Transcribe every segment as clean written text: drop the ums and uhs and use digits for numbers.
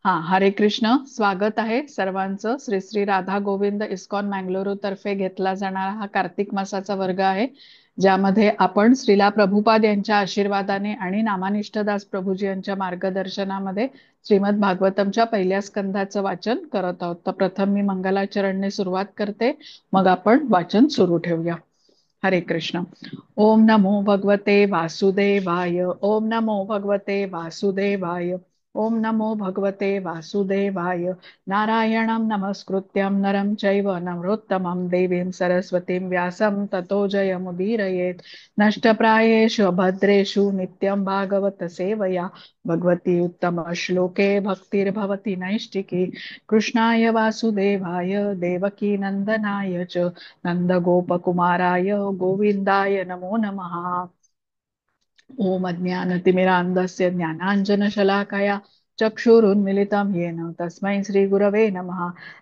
हा, हरे कृष्ण. स्वागत आहे सर्वांचं. श्री श्री राधा गोविंद इस्कॉन मँगलोरू तर्फे घेतला जाणारा हा कार्तिक मासाचा वर्ग आहे, ज्यामध्ये आपण श्रीला प्रभुपाद यांच्या आशीर्वादाने आणि नामानिष्ठदास प्रभूजी यांच्या मार्गदर्शनामध्ये श्रीमद भागवतमच्या पहिल्या स्कंधाचं वाचन करत आहोत. तर प्रथम मी मंगलाचरणने सुरुवात करते, मग आपण वाचन सुरू ठेवूया. हरे कृष्ण. ओम नमो भगवते वासुदेवाय. ओम नमो भगवते वासुदेवाय. ओम नमो भगवते वासुदेवाय. नारायणं नमस्कृत्यं नरं चैव नरोत्तमं देवीं सरस्वतीं व्यासं ततो जयमुदीरयेत्. नष्टप्रायेषु भद्रेषु नित्यं भागवत सेवया भगवती उत्तमश्लोके भक्तिर्भवति नैष्टिकी. कृष्णाय वासुदेवाय देवकी नन्दनाय च नन्दगोपकुमाराय गोविन्दाय नमो नमः. ॐ अज्ञानतिमिरान्धस्य ज्ञानाञ्जनशलाकया चक्षुरुन्मिलितं येन तस्मै श्रीगुरवे नमः.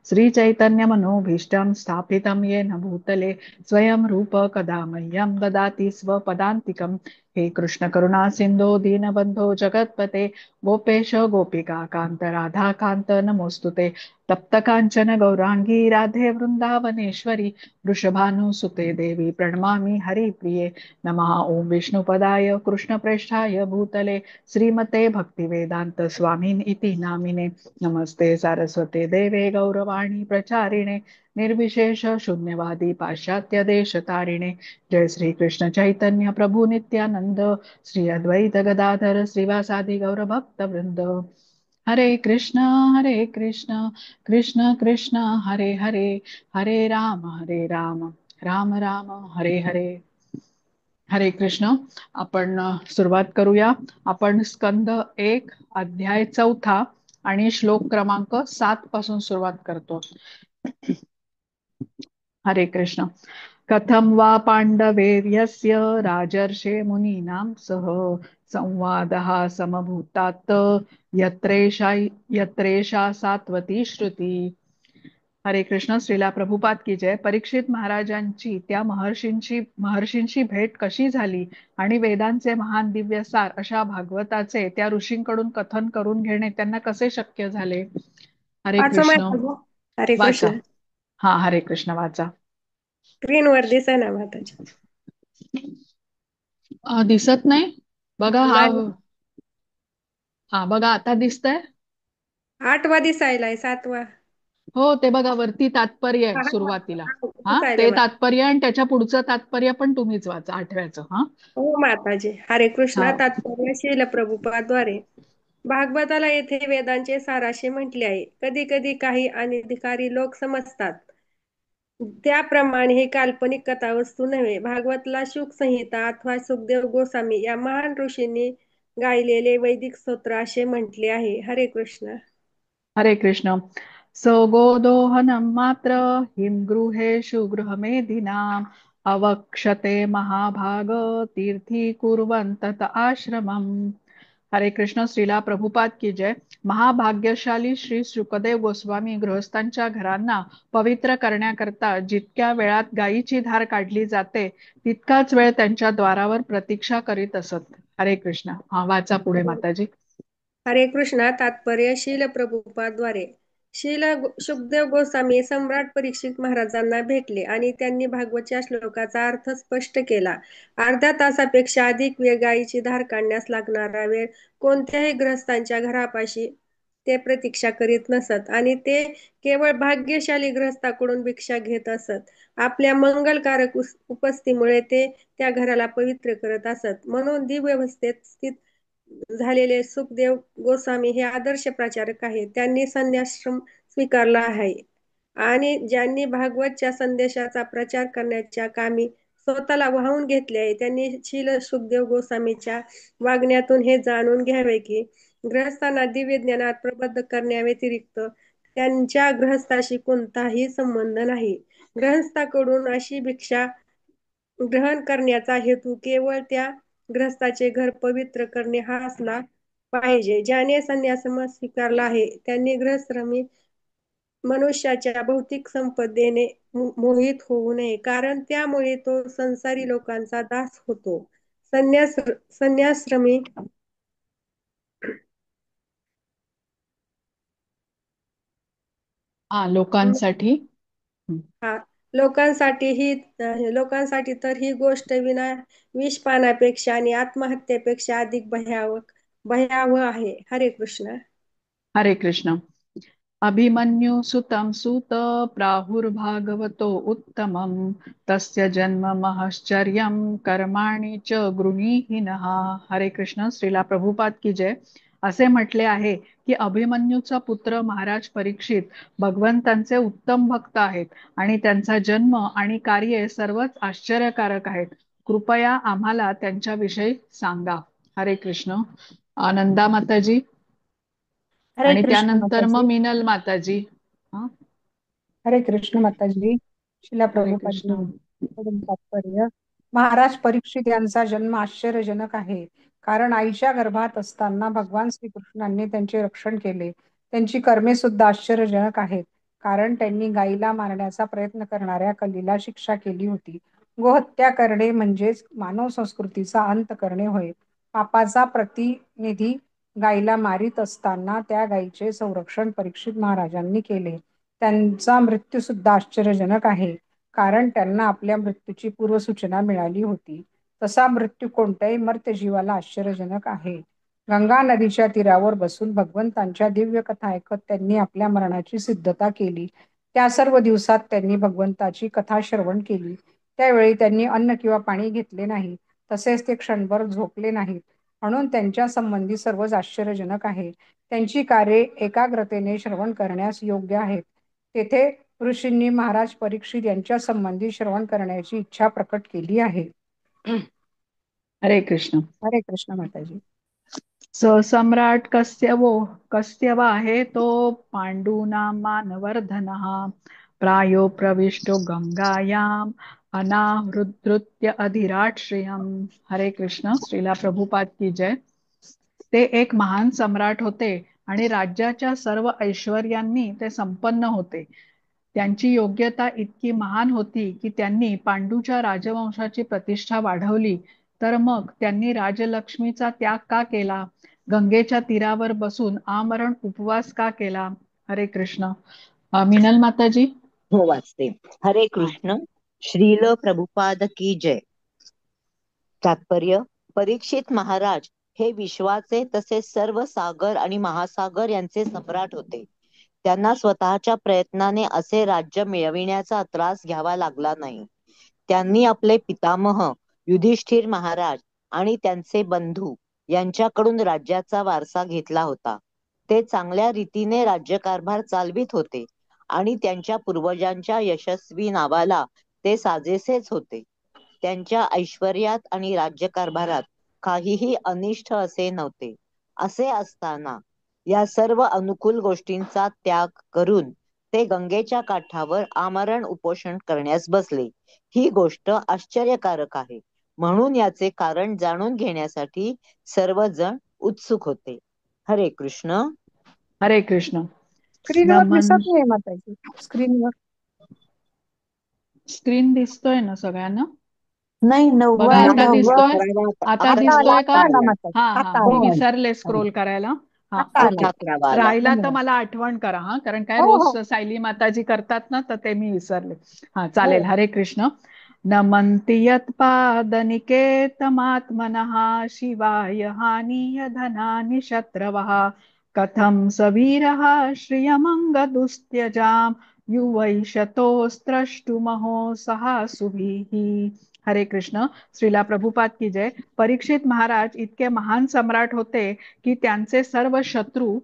श्रीचैतन्यमनोभीष्टं स्थापितं येन भूतले स्वयं रूप कदा मह्यं ददाति स्वपदान्तिकं. हे कृष्ण करुणा सिन्धो दीनबन्धो जगत्पते गोपेश गोपिका कान्त राधा कान्त नमोस्तुते. तप्त काञ्चन गौराङ्गी राधे वृन्दावनेश्वरी वृषभानुसुते देवी प्रणमामि हरिप्रिये. नमः. ओम विष्णुपदाय कृष्णप्रेष्ठाय भूतले श्रीमते भक्तिवेदांत स्वामिन इति नामिने. नमस्ते सारस्वते देवे गौरवाणी प्रचारिणे निर्विशेष शून्यवादी पाश्चात्य देशतारिणे. जय श्री कृष्ण चैतन्य प्रभु नित्यानंद श्री अद्वैत गदाधर श्रीवासादि गौर भक्त वृंद. हरे कृष्ण कृष्ण कृष्ण हरे हरे, हरे राम राम राम हरे हरे. हरे कृष्ण. आपण सुरुवात करूया. आपण स्कंद 1 अध्याय 4 आणि श्लोक क्रमांक 7 पासून सुरुवात करतो. हरे कृष्ण. कथं वा पांडवेर्यस्य राजर्षे मुनीनां सह संवादः समभूतात् यत्रेषा यत्रेषा सात्वती श्रुती. हरे कृष्ण. श्रीला प्रभुपाद की जय. परीक्षित महाराजांची त्या महर्षींची भेट कशी झाली आणि वेदांचे महान दिव्य सार अशा भागवताचे त्या ऋषींकडून कथन करून घेणे त्यांना कसे शक्य झाले. हरे वाचो कृष्ण. माताजी. हरे वाचा. कृष्ण. हा, हरे कृष्ण वाचा. स्क्रीनवर दिसे ना माताजी. दिसत नाही बघा. हा, नाही, हा बघा आता दिसतंय. 8वा दिसायलाय, 7वा. हो, ते बघा वरती तात्पर्य हा, आहे हा, सुरुवातीला. हा, हा, दिसायलंय ते मला. तात्पर्य आणि त्याच्या पुढचं तात्पर्य पण तुम्हीच वाचा, 8व्याचं. हा. हो माताजी. हरे कृष्ण. हा. तात्पर्य श्रील प्रभुपाद्वारे भागवताला येथे वेदांचे साराशे म्हटले आहे. कधी कधी काही अनधिकारी लोक समजतात त्याप्रमाणे ही काल्पनिक कथावस्तू नव्हे. भागवतला शुक संहिता अथवा सुखदेव गोस्वामी या महान ऋषींनी गायलेले वैदिक स्तोत्र असे म्हटले आहे. हरे कृष्ण. हरे कृष्ण. सगोदोहनं मात्र हिमगृहेषु गृहमेधिनाम् अवक्षते महाभाग तीर्थी कुर्वन्तत आश्रमम्. हरे कृष्ण. श्रीला प्रभुपाद की जय. महाभाग्यशाली श्री शुकदेव गोस्वामी गृहस्थांच्या घरांना पवित्र करण्याकरता जितक्या वेळात गायीची धार काढली जाते तितकाच वेळ त्यांच्या द्वारावर प्रतीक्षा करीत असत. हरे कृष्ण. हा, वाचा पुढे माताजी. हरे कृष्णा. तात्पर्य शील प्रभुपाद्वारे सुखदेव गोस्वामी सम्राट परीक्षित महाराजांना भेटले आणि त्यांनी भागवतच्या श्लोकाचा अर्थ स्पष्ट केला. अर्ध्या तासापेक्षा अधिक वेळ गायीची धार काढण्यास लागणारा वेळ कोणत्याही गृहस्थांच्या घरापाशी ते प्रतीक्षा करीत नसत आणि ते केवळ भाग्यशाली गृहस्थाकडून भिक्षा घेत असत. आपल्या मंगलकारक उपस्थितीमुळे ते त्या घराला पवित्र करत असत. म्हणून दिव्यवस्थेत स्थित झालेले सुखदेव गोस्वामी हे आदर्श प्रचारक आहेत. त्यांनी संन्यासाश्रम स्वीकारला आहे आणि ज्यांनी भागवतच्या संदेशाचा प्रचार करण्याच्या कामी स्वतःला वाहून घेतले आहे त्यांनी शील सुखदेव गोस्वामीच्या वागण्यातून हे जाणून घ्यावे की गृहस्थांना दिव्य ज्ञानात प्रबद्ध करण्याव्यतिरिक्त त्यांच्या गृहस्थाशी कोणताही संबंध नाही. गृहस्थाकडून अशी भिक्षा ग्रहण करण्याचा हेतू केवळ त्या ग्रस्ताचे घर पवित्र करणे हा असला पाहिजे. ज्याने संन्यासम स्वीकारला आहे त्यांनी गृहश्रमी मनुष्याच्या भौतिक संपदेने मोहित होऊ नये, कारण त्यामुळे तो संसारी लोकांचा दास होतो. संन्यास संन्याश्रमी लोकांसाठी. हं. हा लोकांसाठी ही लोकांसाठी तर ही गोष्ट विषपानापेक्षा आणि आत्महत्येपेक्षा अधिक भयावह आहे. हरे कृष्ण. हरे कृष्ण. अभिमन्यु सुतं सूत प्राहुर्भागवतो उत्तमं तस्य जन्म महश्चर्यं कर्माणि च गृणीहिनः. हरे कृष्ण. श्रीला प्रभुपाद की जय. असे म्हटले आहे की अभिमन्यूचा पुत्र महाराज परीक्षित भगवंतांचे उत्तम भक्त आहेत आणि त्यांचा जन्म आणि कार्ये सर्वच आश्चर्यकारक आहेत. कृपया आम्हाला त्यांच्याविषयी सांगा. हरे कृष्ण. आनंदा माताजी हरे आणि कृष्ण त्यानंतर मग माताजी. मिनल माताजी. हा. हरे कृष्ण माताजी. शिला हरे कृष्ण. प्रभुपादांकडून तात्पर्य. महाराज परीक्षित यांचा जन्म आश्चर्यजनक आहे, कारण आईच्या गर्भात असताना भगवान श्रीकृष्णांनी त्यांचे रक्षण केले. त्यांची कर्मे सुद्धा आश्चर्यजनक आहेत, कारण त्यांनी गायीला मारण्याचा प्रयत्न करणाऱ्या कलीला शिक्षा केली होती. गोहत्या करणे म्हणजेच मानव संस्कृतीचा अंत करणे होय. पापाचा प्रतिनिधी गायीला मारित असताना त्या गायीचे संरक्षण परीक्षित महाराजांनी केले. त्यांचा मृत्यू सुद्धा आश्चर्यजनक आहे, कारण त्यांना आपल्या मृत्यूची पूर्वसूचना मिळाली होती. तसा मृत्यू कोणत्याही मर्त्यजीवाला आश्चर्यजनक आहे. गंगा नदीच्या तीरावर बसून भगवंतांच्या दिव्य कथा ऐकत त्यांनी आपल्या मरणाची सिद्धता केली. त्या सर्व दिवसात त्यांनी भगवंताची कथा श्रवण केली. त्यावेळी त्यांनी अन्न किंवा पाणी घेतले नाही. तसेच ते क्षणभर झोपले नाहीत. म्हणून त्यांच्या संबंधी सर्वच आश्चर्यजनक आहे. त्यांची कार्ये एकाग्रतेने श्रवण करण्यास योग्य आहेत. तेथे ऋषींनी महाराज परीक्षित यांच्या संबंधी श्रवण करण्याची इच्छा प्रकट केली आहे. हरे कृष्ण. हरे कृष्ण माताजी. सम्राट कस्यव आहे तो पांडूनां मानवर्धनः प्रायो प्रविष्टो गंगायाम अनाहृद्रुत्य अधिराट श्रियम. हरे कृष्ण. श्रीला प्रभुपाद की जय. ते एक महान सम्राट होते आणि राज्याच्या सर्व ऐश्वर्यांनी ते संपन्न होते. त्यांची योग्यता इतकी महान होती की त्यांनी पांडूच्या राजवंशाची प्रतिष्ठा वाढवली. तर मग त्यांनी राजलक्ष्मीचा त्याग का केला? गंगेच्या तीरावर बसून आमरण उपवास का केला? हरे कृष्ण. मिनल माताजी. हो, वाचते. हरे हा. कृष्ण. श्रील प्रभुपाद की जय. तात्पर्य. परीक्षित महाराज हे विश्वाचे तसेच सर्व सागर आणि महासागर यांचे सम्राट होते. त्यांना स्वतःच्या प्रयत्नाने असे राज्य मिळविण्याचा त्रास घ्यावा लागला नाही. त्यांनी आपले पितामह युधिष्ठिर महाराज आणि त्यांचे बंधू यांच्याकडून राज्याचा वारसा घेतला होता. ते चांगल्या रीतीने राज्यकारभार चालवित होते आणि त्यांच्या पूर्वजांच्या यशस्वी नावाला ते साजेसेच होते. त्यांच्या ऐश्वर्यात आणि राज्यकारभारात काहीही अनिष्ट असे नव्हते. असे असताना या सर्व अनुकूल गोष्टींचा त्याग करून ते गंगेच्या काठावर आमरण उपोषण करण्यास बसले. ही गोष्ट आश्चर्यकारक आहे. म्हणून याचे कारण जाणून घेण्यासाठी सर्वजण उत्सुक होते. हरे कृष्ण. हरे कृष्ण. स्क्रीनवर नमन. दिसत नाही माताजी. स्क्रीनवर स्क्रीन दिसतोय ना सगळ्यांना? नाही, बघा, नववा आता नाही, दिसतोय. 11वा आता आता आला, दिसतोय का? आता आला माताजी. हा हा, आता मी आला, विसरले स्क्रोल करायला. हा, आता आला. ओके. 11वा आला. राहिला तर धन्यवाद. मला आठवण करा. हा, कारण काय हो रोज हो सायली माताजी करतात ना, तर ते मी विसरले. हा, हो. चालेल. हरे कृष्ण. नमन्ति यत्पादनिकेतमात्मनः शिवाय हानीय धनानि शत्रवः कथं स वीरः श्रियमङ्गदुस्त्यजाम् युवैषतोस्त्रष्टुमहो सहासुभिः. हरे कृष्ण. श्रीला प्रभुपाद की जय. परीक्षित महाराज इतके महान सम्राट होते की त्यांचे सर्व शत्रू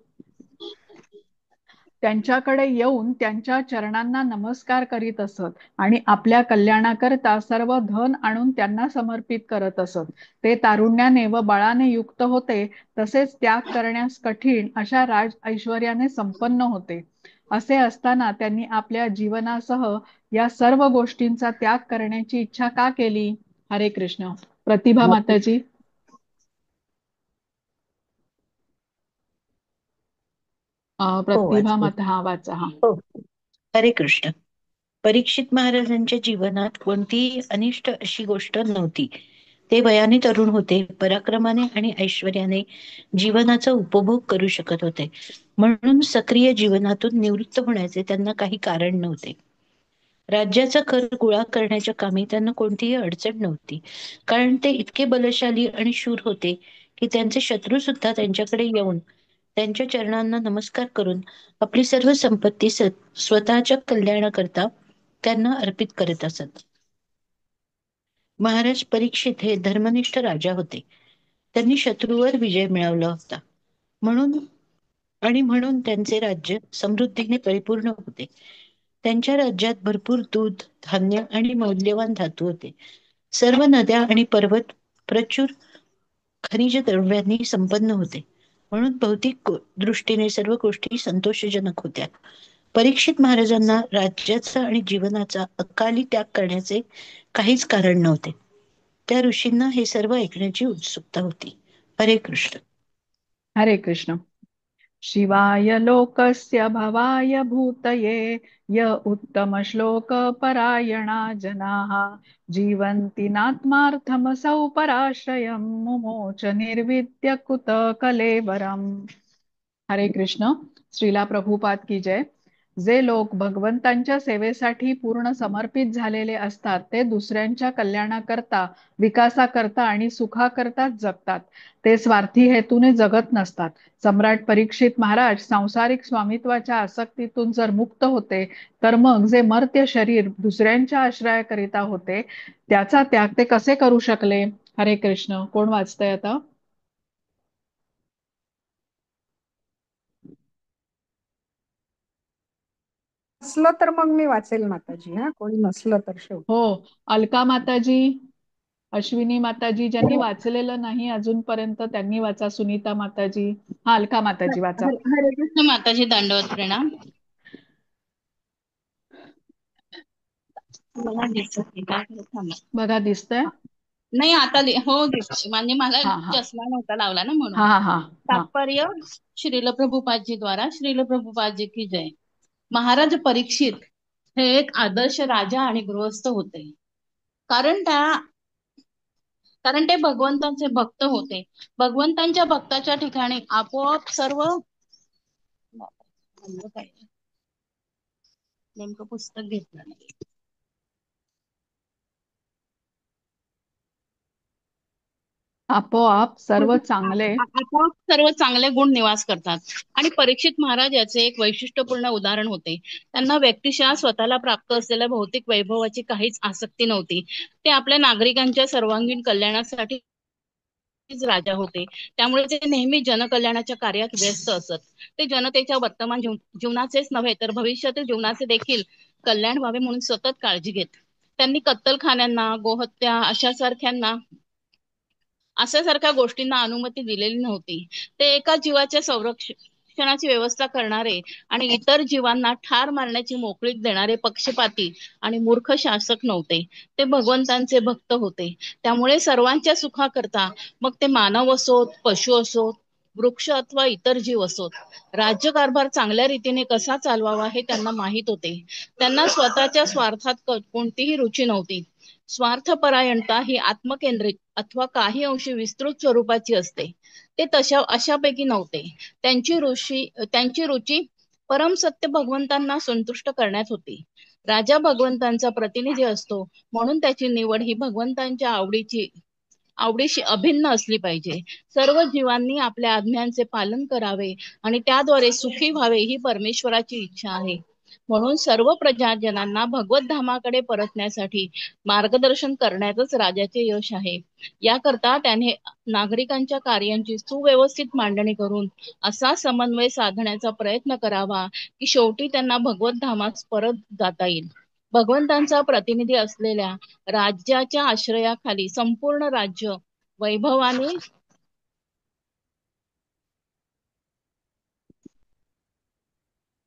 त्यांच्याकडे येऊन त्यांच्या चरणांना नमस्कार करीत असत आणि आपल्या कल्याणाकरता सर्व धन आणून त्यांना समर्पित करत असत. ते तारुण्याने व बळाने युक्त होते, तसेच त्याग करण्यास कठीण अशा राज ऐश्वर्याने संपन्न होते. असे असताना त्यांनी आपल्या जीवनासह या सर्व गोष्टींचा त्याग करण्याची इच्छा का केली? हरे कृष्ण. प्रतिभा माताजी. हो, प्रतिभा वाचते. माता. हा, वाचा. हा. हो. हरे कृष्ण. परीक्षित महाराजांच्या जीवनात कोणतीही अनिष्ट अशी गोष्ट नव्हती. ते वयाने तरुण होते, पराक्रमाने आणि ऐश्वर्याने जीवनाचा उपभोग करू शकत होते, म्हणून सक्रिय जीवनातून निवृत्त होण्याचे त्यांना काही कारण नव्हते. राज्याचा कर गोळा करण्याच्या कामी त्यांना कोणतीही अडचण नव्हती, कारण ते इतके बलशाली आणि शूर होते की त्यांचे शत्रू सुद्धा त्यांच्याकडे येऊन त्यांच्या चरणांना नमस्कार करून आपली सर्व संपत्ती स्वतःच्या कल्याणाकरता त्यांना अर्पित करत असत. महाराज परीक्षित हे धर्मनिष्ठ राजा होते. त्यांनी शत्रूवर विजय मिळवला होता, म्हणून त्यांचे राज्य समृद्धीने परिपूर्ण होते. त्यांच्या राज्यात भरपूर दूध, धान्य आणि मौल्यवान धातू होते. सर्व नद्या आणि पर्वत प्रचूर खनिज द्रव्यांनी संपन्न होते, म्हणून भौतिक दृष्टीने सर्व गोष्टी संतोषजनक होत्या. परीक्षित महाराजांना राज्याचा आणि जीवनाचा अकाली त्याग करण्याचे काहीच कारण नव्हते. त्या ऋषींना हे सर्व ऐकण्याची उत्सुकता होती. हरे कृष्ण. हरे कृष्ण. शिवाय लोकस्य भवाय भूतये य उत्तम श्लोक परायणा जनाः जीवन्ति नात्मार्थमसौ पराश्रयं मुमोच निर्विद्य कुत कलेवरम्. हरे कृष्ण. श्रीला प्रभुपाद की जय. जे लोक भगवंतांच्या सेवेसाठी पूर्ण समर्पित झालेले असतात ते दुसऱ्यांच्या कल्याणाकरता, विकासाकरता आणि सुखाकरताच जगतात. ते स्वार्थी हेतूने जगत नसतात. सम्राट परीक्षित महाराज सांसारिक स्वामित्वाच्या आसक्तीतून जर मुक्त होते तर मग जे मर्त्य शरीर दुसऱ्यांच्या आश्रयाकरिता होते त्याचा त्याग ते कसे करू शकले? हरे कृष्ण. कोण वाचतंय आता? नसलं तर मग मी वाचेल माताजी. कोणी नसलं तर शेवटी. हो, अलका माताजी, अश्विनी माताजी, ज्यांनी वाचलेलं नाही अजूनपर्यंत त्यांनी वाचा. सुनीता माताजी. हा, अलका माताजी वाचा. हरे कृष्ण माताजी, दंडवत प्रणाम. मला दिसत नाही, काय करत थांबा. बघा, दिसतंय? नाही आता हो दिसत, म्हणजे मला हा हा चष्मा नव्हता लावला ना म्हणून. हा हा हा. तात्पर्य श्रील प्रभुपादजी द्वारा. श्रील प्रभुपादजी की जय. महाराज परीक्षित हे एक आदर्श राजा आणि गृहस्थ होते, कारण ते भगवंतांचे भक्त होते. भगवंतांच्या भक्ताच्या ठिकाणी आपोआप सर्व नेमकं पुस्तक घेतलं नाही. आपोआप सर्व चांगले गुण निवास करतात. आणि परीक्षित महाराज याचे एक वैशिष्ट्यपूर्ण उदाहरण होते. त्यांना व्यक्तिशः स्वतःला प्राप्त असलेल्या भौतिक वैभवाची काहीच आसक्ती नव्हती. ते आपल्या नागरिकांच्या सर्वांगीण कल्याणासाठी राजा होते, त्यामुळे ते नेहमी जनकल्याणाच्या कार्यात व्यस्त असत. ते जनतेच्या वर्तमान जीवनाचेच नव्हे तर भविष्यातील जीवनाचे देखील कल्याण व्हावे म्हणून सतत काळजी घेत. त्यांनी कत्तलखान्यांना, गोहत्या अशासारख्या गोष्टींना अनुमती दिलेली नव्हती. ते एका जीवाच्या संरक्षणाची व्यवस्था करणारे आणि इतर जीवांना ठार मारण्याची मोकळीक देणारे पक्षपाती आणि मूर्ख शासक नव्हते. ते भगवंतांचे भक्त होते. त्यामुळे सर्वांच्या सुखाकरता, मग ते मानव असोत, पशु असोत, वृक्ष अथवा इतर जीव असोत, राज्यकारभार चांगल्या रीतीने कसा चालवावा हे त्यांना माहीत होते. त्यांना स्वतःच्या स्वार्थात कोणतीही रुची नव्हती. स्वार्थपरायणता ही आत्मकेंद्रित अथवा काही अंशी विस्तृत स्वरूपाची असते. ते अशापैकी नव्हते. त्यांची रुची परमसत्य भगवंतांना संतुष्ट करण्यात होती. राजा भगवंतांचा प्रतिनिधी असतो, म्हणून त्याची निवड ही भगवंतांच्या आवडीशी अभिन्न असली पाहिजे. सर्व जीवांनी आपल्या आज्ञांचे पालन करावे आणि त्याद्वारे सुखी व्हावे ही परमेश्वराची इच्छा आहे. म्हणून सर्व प्रजाजनांना भगवत धामाकडे परतण्यासाठी मार्गदर्शन करण्यातच राजाचे यश आहे. याकरता त्याने नागरिकांच्या कार्यांची सुव्यवस्थित मांडणी करून असा समन्वय साधण्याचा प्रयत्न करावा की शेवटी त्यांना भगवत धामास परत जाता येईल. भगवंतांचा प्रतिनिधी असलेल्या राज्याच्या आश्रयाखाली संपूर्ण राज्य वैभवाने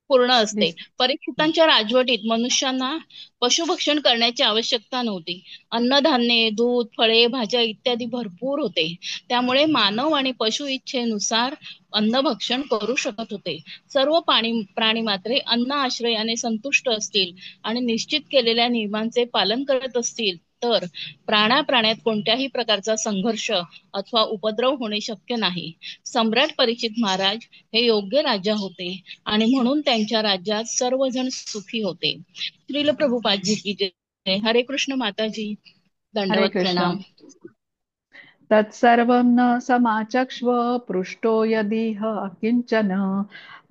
पूर्ण असते. परीक्षितांच्या राजवटीत मनुष्यांना पशुभक्षण करण्याची आवश्यकता नव्हती. अन्नधान्ये, दूध, फळे, भाज्या इत्यादी भरपूर होते. त्यामुळे मानव आणि पशु इच्छेनुसार अन्नभक्षण करू शकत होते. सर्व प्राणी मात्रे अन्न आश्रयाने संतुष्ट असतील आणि निश्चित केलेल्या नियमांचे पालन करत असतील तर प्राण्यात कोणत्याही प्रकारचा संघर्ष अथवा उपद्रव होणे शक्य नाही. सम्राट परीक्षित महाराज हे योग्य राजा होते आणि म्हणून त्यांच्या राज्यात सर्वजण सुखी होते. श्रील प्रभुपादजी की जय. हरे कृष्ण माताजी. हरे दंडवत कृष्ण. प्रणाम. तत्सर्वं न समाचक्ष्व पृष्टो यदिह किंचन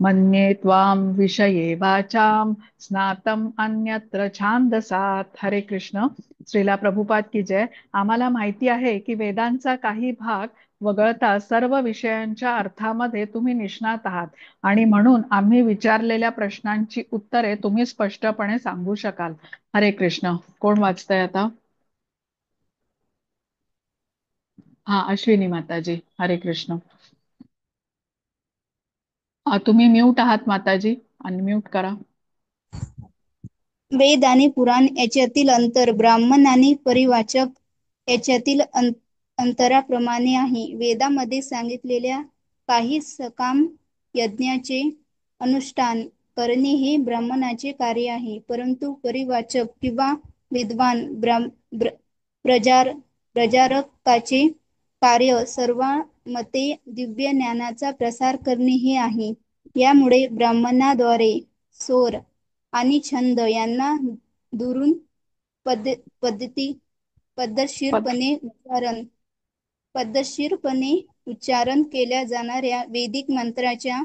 मन्ये त्वां विषये वाचाम स्नातम अन्यत्र छांदसात. हरे कृष्ण. श्रीला प्रभुपाद की जय. आम्हाला माहिती आहे की वेदांचा काही भाग वगळता सर्व विषयांच्या अर्थामध्ये तुम्ही निष्णात आहात आणि म्हणून आम्ही विचारलेल्या प्रश्नांची उत्तरे तुम्ही स्पष्टपणे सांगू शकाल. हरे कृष्ण. कोण वाचतंय आता? हा, अश्विनी माताजी. हरे कृष्ण. तुम्ही म्यूट आहात माताजी, अनम्यूट करा. वेद आणि पुराण याच्यातील अंतर ब्राह्मण आणि परिवाचक याच्यातील अंतराप्रमाणे आहे. वेदामध्ये सांगितलेल्या काही सकाम यज्ञाचे अनुष्ठान करणे हे ब्राह्मणाचे कार्य आहे, परंतु परिवाचक किंवा विद्वान प्रजारकाचे कार्य सर्व मते दिव्य ज्ञानाचा प्रसार करणे हे आहे. यामुळे ब्राह्मणाद्वारे सोर आणि छंद यांना दुरून पद्धतशीरपणे उच्चारण केल्या जाणाऱ्या वैदिक मंत्राच्या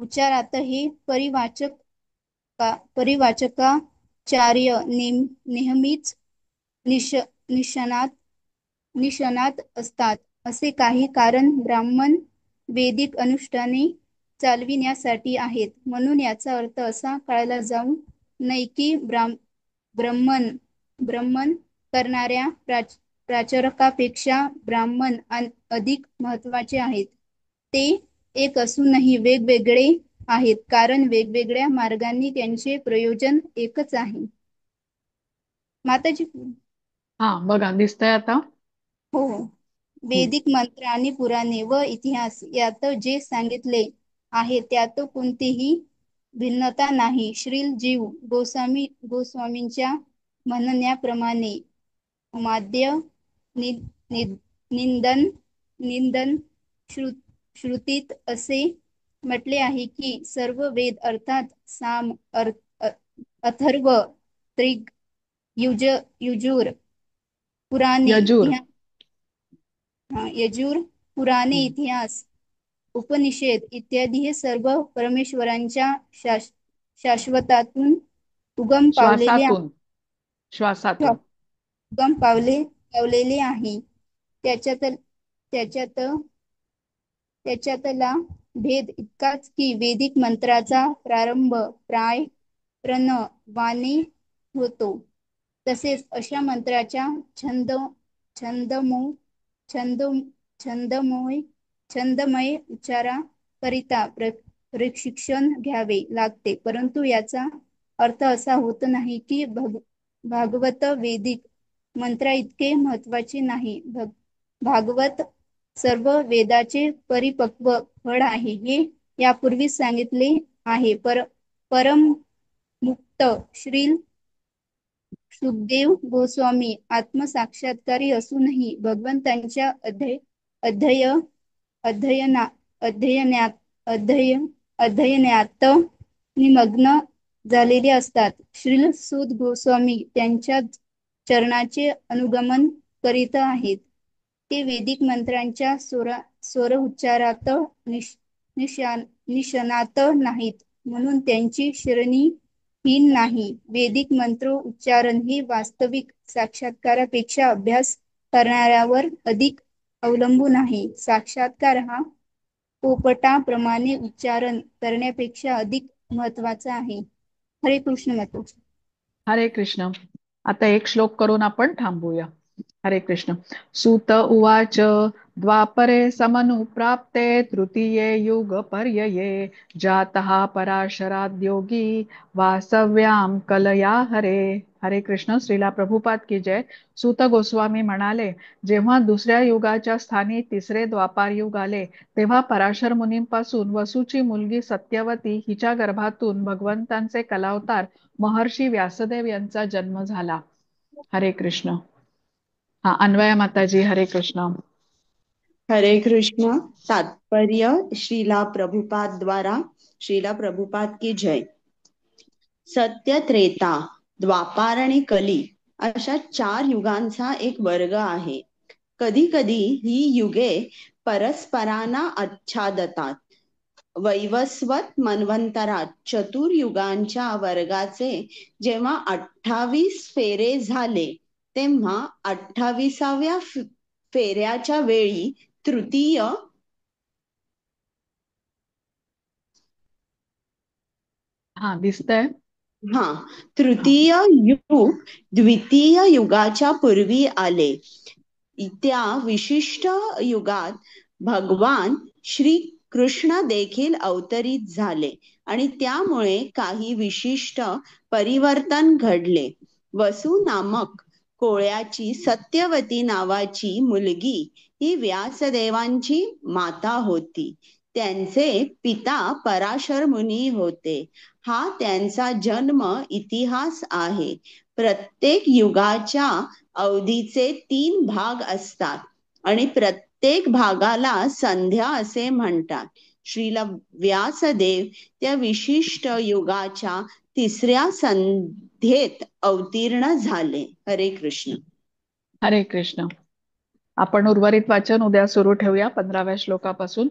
उच्चारातही परिवाचकाचार्य नेहमीच निष्णात असतात. असे काही कारण ब्राह्मण वैदिक अनुष्ठाने चालविण्यासाठी आहेत. म्हणून याचा अर्थ असा कळला जाऊ नये की ब्राह्मण करणाऱ्या प्राचारकापेक्षा ब्राह्मण अधिक महत्वाचे आहेत. ते एक असूनही वेगवेगळे आहेत, कारण वेगवेगळ्या मार्गांनी त्यांचे प्रयोजन एकच आहे. माताजी. हा, बघा दिसतंय आता. हो. वैदिक मंत्र आणि पुराणे व इतिहास यात जे सांगितले आहे त्यात कोणतीही भिन्नता नाही. श्रील जीव गोस्वामींच्या म्हणण्याप्रमाणे माद्य निंदन श्रुतीत असे म्हटले आहे की सर्व वेद अर्थात साम, अथर्व, त्रिग, यजुर पुराणे इतिहास उपनिषद इत्यादी हे सर्व परमेश्वरांच्या शाश्वतातून उगम पावलेले आहे. त्याच्यातला भेद इतकाच की वैदिक मंत्राचा प्रारंभ प्रणवाने होतो. तसेच अशा मंत्राच्या छंदमय उच्चाराकरिता प्रशिक्षण घ्यावे लागते, परंतु याचा अर्थ असा होत नाही की भागवत वैदिक मंत्रा इतके महत्वाचे नाही. भागवत सर्व वेदाचे परिपक्व फळ आहे, हे यापूर्वी सांगितले आहे. परम मुक्त श्रील सुखदेव गोस्वामी आत्मसाक्षात्कारी असूनही भगवंतांच्या अध्ययनात निमग्न झालेले असतात. श्रील सुत गोस्वामी त्यांच्या चरणाचे अनुगमन करीत आहेत. ते वैदिक मंत्रांच्या स्वर उच्चारात निष्णात नाहीत, म्हणून त्यांची श्रेणी हीन नाही. वैदिक मंत्र उच्चारण हे वास्तविक साक्षात्कारापेक्षा अभ्यास करणाऱ्यावर अधिक अवलंबून आहे. साक्षात्कार हा पोपटाप्रमाणे उच्चारण करण्यापेक्षा अधिक महत्वाचा आहे. हरे कृष्ण माताजी. हरे कृष्ण. आता एक श्लोक करून आपण थांबूया. हरे कृष्ण. सूत उवाच द्वापरे समनुप्राप्ते तृतीये युगपर्यये जातः पराशराद्योगी वासव्याम कलया हरे. हरे कृष्ण. श्रीला प्रभुपाद की जय. सूत गोस्वामी म्हणाले, जेव्हा दुसऱ्या युगाच्या स्थानी तिसरे द्वापार युग आले तेव्हा पराशर मुनींपासून वसूची मुलगी सत्यवती हिच्या गर्भातून भगवंतांचे कलावतार महर्षी व्यासदेव यांचा जन्म झाला. हरे कृष्ण. हा, अन्वया माताजी, हरे कृष्ण. हरे कृष्ण. तात्पर्य श्रीला प्रभुपाद द्वारा. श्रीला प्रभुपाद की जय. सत्य, त्रेता, द्वापार आणि कली अशा 4 युगांचा एक वर्ग आहे. कधी कधी ही युगे परस्परांना आच्छादतात. वैवस्वत मन्वंतरात चतुर्युगांच्या वर्गाचे जेव्हा 28 फेरे झाले तेव्हा 28व्या फेऱ्याच्या वेळी तृतीय हा, दिसतंय. तृतीय युग द्वितीय युगाच्या पूर्वी आले. त्या विशिष्ट युगात भगवान श्री कृष्ण देखील अवतरित झाले आणि त्यामुळे काही विशिष्ट परिवर्तन घडले. वसु नामक कोळ्याची सत्यवती नावाची मुलगी ही व्यासदेवांची माता होती. त्यांचे पिता पराशर मुनी होते. हा त्यांचा जन्म इतिहास आहे. प्रत्येक युगाच्या अवधीचे 3 भाग असतात आणि प्रत्येक भागाला संध्या असे म्हणतात. श्रील व्यासदेव त्या विशिष्ट युगाच्या 3ऱ्या संध्येत अवतीर्ण झाले. हरे कृष्ण. हरे कृष्ण. आपण उर्वरित वाचन उद्या सुरू ठेवूया 15व्या श्लोकापासून.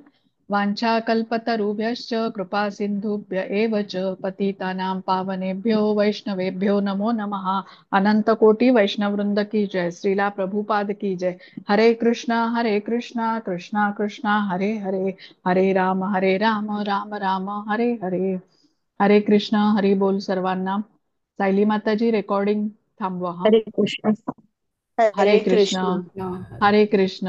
वाञ्छाकल्पतरुभ्यश्च कृपा सिंधुभ्य एव च पतितानां पावनेभ्यो वैष्णवेभ्यो नमो नमः. अनंत कोटी वैष्णववृंद की जय. श्रीला प्रभुपाद की जय. हरे कृष्णा कृष्णा कृष्णा हरे हरे, हरे राम राम राम हरे हरे. हरे कृष्ण. हरी बोल सर्वांना. सायली माताजी, रेकॉर्डिंग थांबवा. हा. हरे कृष्ण. हरे कृष्ण. हरे कृष्ण.